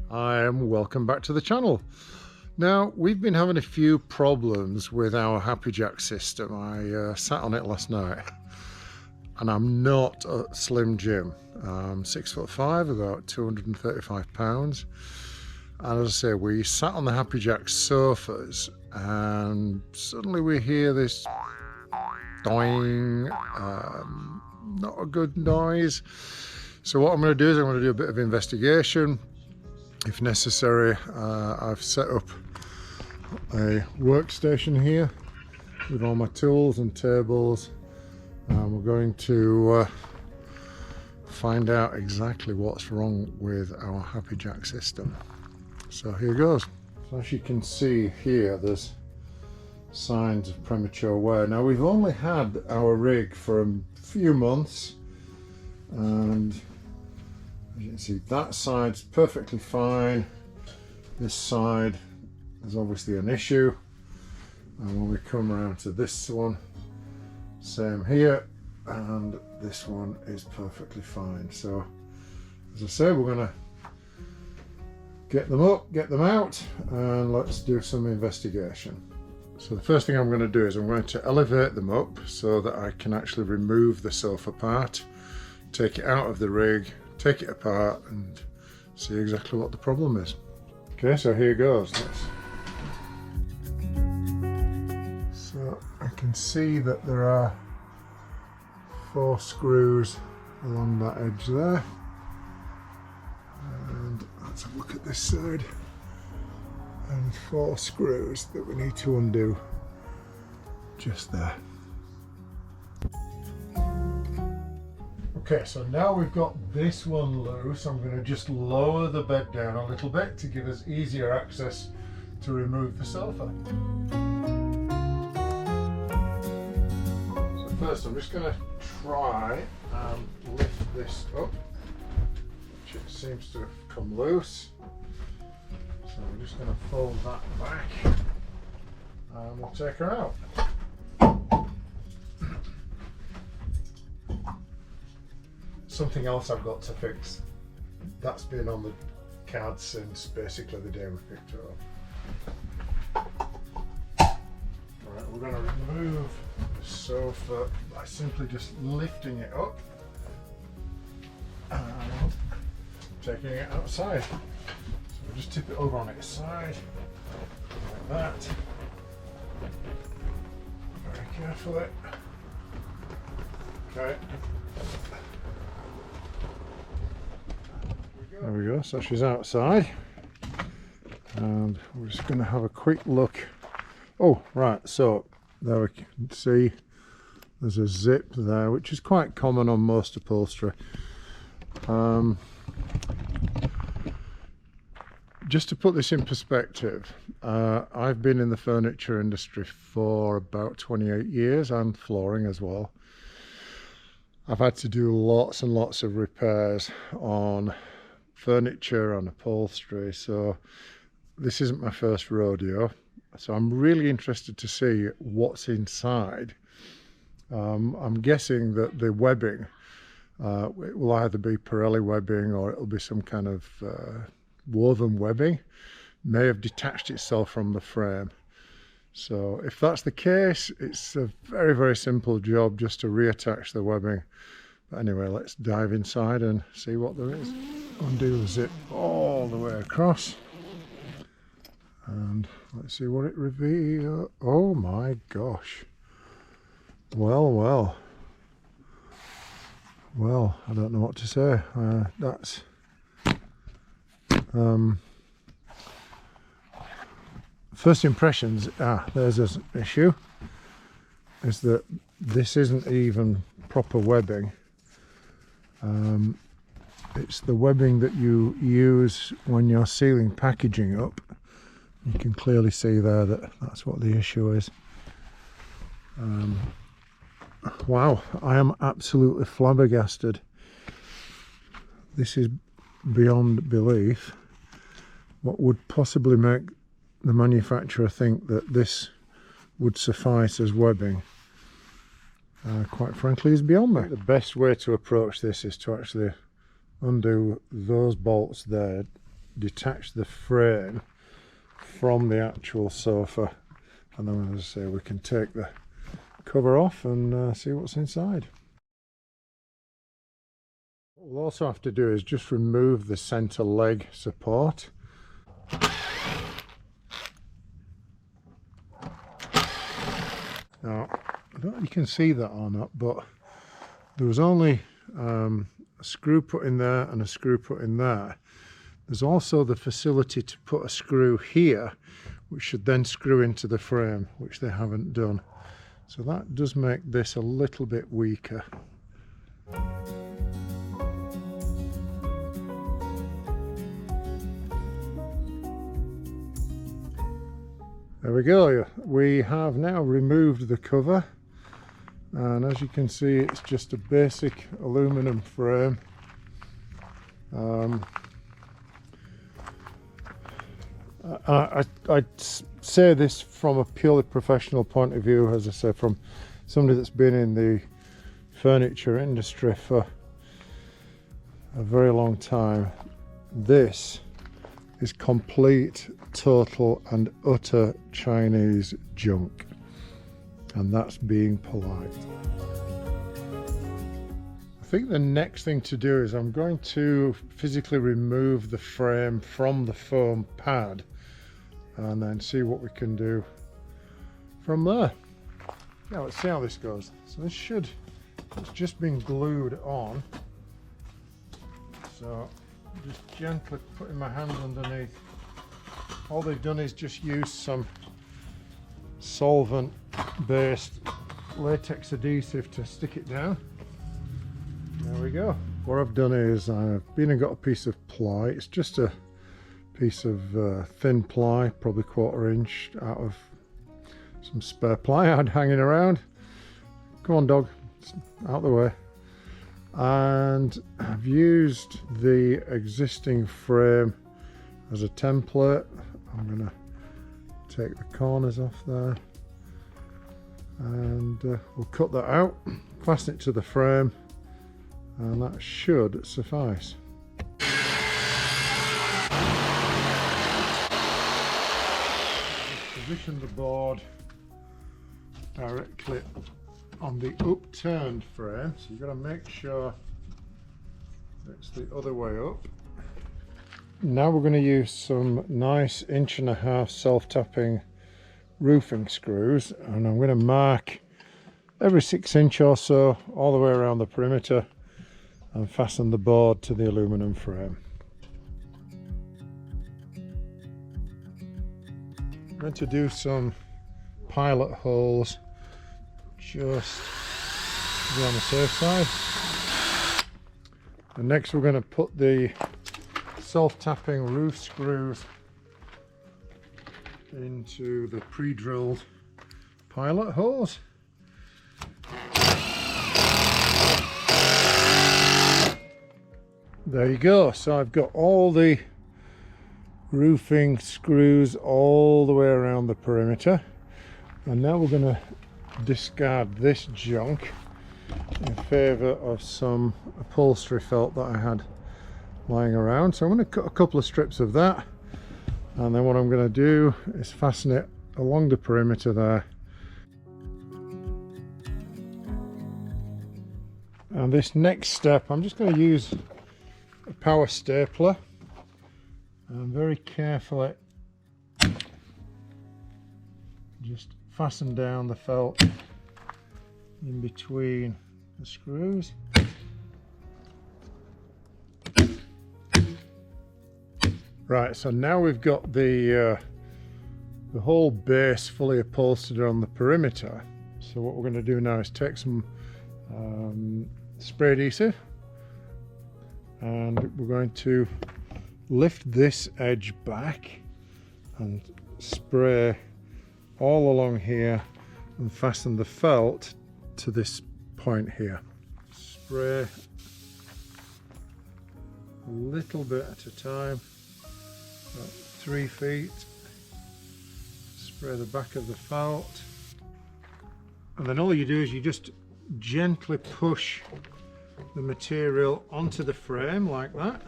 Welcome back to the channel. Now, we've been having a few problems with our HAPPI JAC system. I sat on it last night, and I'm not a Slim Jim. I'm 6'5", about 235 pounds. And as I say, we sat on the HAPPI JAC sofas, and suddenly we hear this doing, not a good noise. So what I'm going to do is I'm going to do a bit of investigation. If necessary, I've set up a workstation here with all my tools and tables, and we're going to find out exactly what's wrong with our HAPPI JAC system. So here goes. So as you can see here, there's signs of premature wear. Now, we've only had our rig for a few months, and as you can see, that side's perfectly fine. This side is obviously an issue, and when we come around to this one, same here, and this one is perfectly fine. So as I say, we're going to get them up, get them out, and let's do some investigation. So the first thing I'm going to do is I'm going to elevate them up so that I can actually remove the sofa part, take it out of the rig, take it apart, and see exactly what the problem is. Okay, so here goes. So I can see that there are 4 screws along that edge there, and let's have a look at this side, and 4 screws that we need to undo just there. Okay, so now we've got this one loose, I'm going to just lower the bed down a little bit to give us easier access to remove the sofa. So first I'm just going to try and lift this up, which it seems to have come loose. So I'm just going to fold that back and we'll take her out. Something else I've got to fix. That's been on the card since basically the day we picked her up. Alright, we're going to remove the sofa by simply just lifting it up and taking it outside. So we'll just tip it over on its side, like that. Very carefully. Okay. There we go, so she's outside, and we're just going to have a quick look. Oh, right, so there we can see there's a zip there, which is quite common on most upholstery. Just to put this in perspective, I've been in the furniture industry for about 28 years, and flooring as well. I've had to do lots and lots of repairs on furniture, on upholstery, so this isn't my first rodeo. So I'm really interested to see what's inside. I'm guessing that the webbing, it will either be Pirelli webbing or it'll be some kind of woven webbing, may have detached itself from the frame. So if that's the case, it's a very, very simple job just to reattach the webbing. But anyway, let's dive inside and see what there is. Undo the zip all the way across, and let's see what it reveals. Oh my gosh. Well, I don't know what to say. That's first impressions. There's an issue, is that this isn't even proper webbing. It's the webbing that you use when you're sealing packaging up. You can clearly see there that that's what the issue is. Wow, I am absolutely flabbergasted. This is beyond belief. What would possibly make the manufacturer think that this would suffice as webbing, quite frankly, is beyond me. The best way to approach this is to actually undo those bolts there detach the frame from the actual sofa, and then, as I say, we can take the cover off and see what's inside. What we'll also have to do is just remove the center leg support. Now, I don't know if you can see that or not, but there was only a screw put in there and a screw put in there. There's also the facility to put a screw here, which should then screw into the frame, which they haven't done. So that does make this a little bit weaker. There we go. We have now removed the cover, and as you can see, it's just a basic aluminum frame. I'd say this from a purely professional point of view, as I say, from somebody that's been in the furniture industry for a very long time. This is complete, total and utter Chinese junk, and that's being polite. I think the next thing to do is I'm going to physically remove the frame from the foam pad and then see what we can do from there. Now let's see how this goes. So this should, it's just been glued on, so just gently putting my hand underneath. All they've done is just use some solvent based latex adhesive to stick it down. There we go. What I've done is I've been and got a piece of ply. It's just a piece of thin ply, probably 1/4 inch, out of some spare ply I had hanging around. Come on dog, it's out the way. And I've used the existing frame as a template. I'm going to take the corners off there, and we'll cut that out, fasten it to the frame, and that should suffice. Position the board directly on the upturned frame, so you've got to make sure it's the other way up. Now we're going to use some nice 1.5 inch self-tapping roofing screws, and I'm going to mark every 6 inch or so all the way around the perimeter and fasten the board to the aluminum frame. I'm going to do some pilot holes just to be on the safe side. And next we're going to put the self-tapping roof screws into the pre-drilled pilot holes. There you go. So I've got all the roofing screws all the way around the perimeter, and now we're going to discard this junk in favour of some upholstery felt that I had lying around. So I'm going to cut a couple of strips of that, and then what I'm going to do is fasten it along the perimeter there. And this next step, I'm just going to use a power stapler and very carefully just fasten down the felt in between the screws. Right, so now we've got the whole base fully upholstered on the perimeter. So what we're going to do now is take some spray adhesive, and we're going to lift this edge back and spray all along here and fasten the felt to this point here. Spray a little bit at a time, about 3 feet. Spray the back of the felt, and then all you do is you just gently push the material onto the frame like that.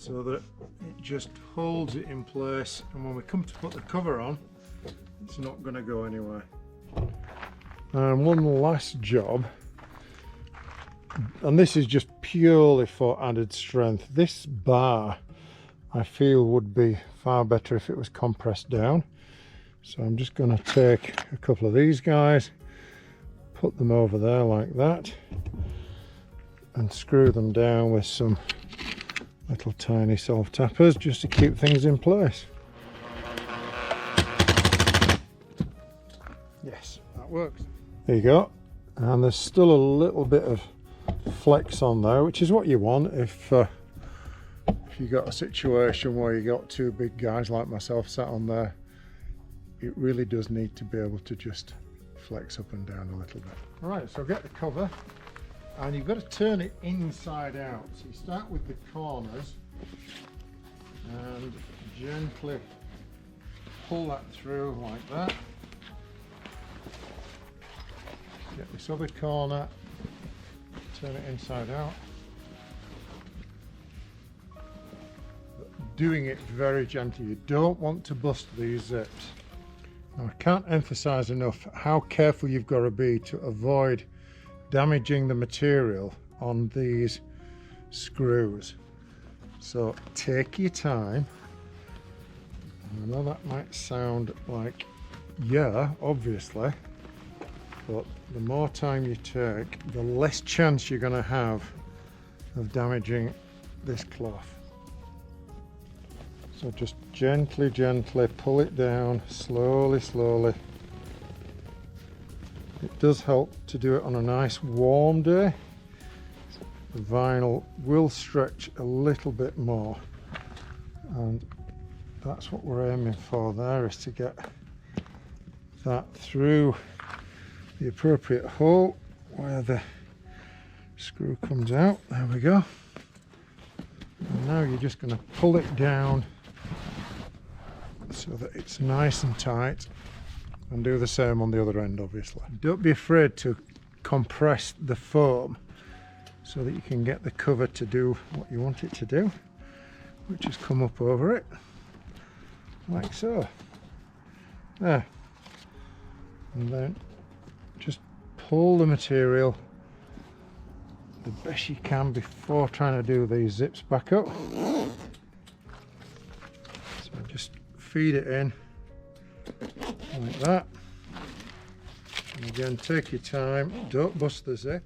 so that it just holds it in place, and when we come to put the cover on, it's not going to go anywhere. And one last job, and this is just purely for added strength. This bar I feel would be far better if it was compressed down. So I'm just going to take a couple of these guys, put them over there like that, and screw them down with some little tiny self tappers just to keep things in place. Yes, that works. There you go. And there's still a little bit of flex on there, which is what you want if you got a situation where you got two big guys like myself sat on there. It really does need to be able to just flex up and down a little bit. All right, so get the cover, and you've got to turn it inside out. So you start with the corners and gently pull that through like that. Get this other corner, turn it inside out. But doing it very gently. You don't want to bust these zips. Now, I can't emphasize enough how careful you've got to be to avoid damaging the material on these screws. So take your time. I know that might sound like, yeah, obviously, but the more time you take, the less chance you're going to have of damaging this cloth. So just gently, gently pull it down, slowly, slowly. It does help to do it on a nice warm day. The vinyl will stretch a little bit more, and that's what we're aiming for there, is to get that through the appropriate hole where the screw comes out. There we go. And now you're just going to pull it down so that it's nice and tight, and do the same on the other end, obviously. Don't be afraid to compress the foam so that you can get the cover to do what you want it to do, which is come up over it like so. There. And then just pull the material the best you can before trying to do these zips back up. So just feed it in like that, and again, take your time, don't bust the zip.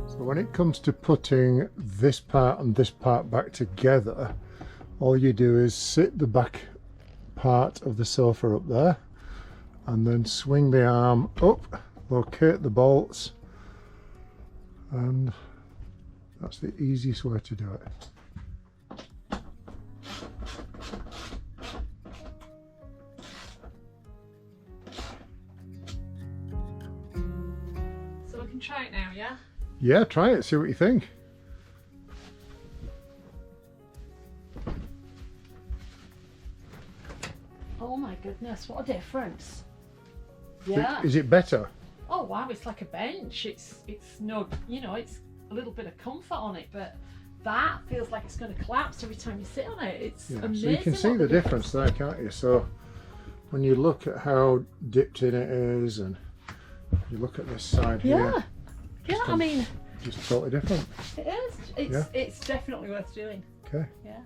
So when it comes to putting this part and this part back together, all you do is sit the back part of the sofa up there, and then swing the arm up, locate the bolts, and that's the easiest way to do it. So we can try it now, yeah? Yeah, try it, see what you think. Oh my goodness, what a difference. Yeah. Is it better? Oh wow, it's like a bench. It's no, you know, it's a little bit of comfort on it, but that feels like it's going to collapse every time you sit on it. It's amazing. So you can see the difference there, can't you? So when you look at how dipped in it is, and you look at this side here. Yeah, I mean, just totally different. It is. It's definitely worth doing. Okay. Yeah.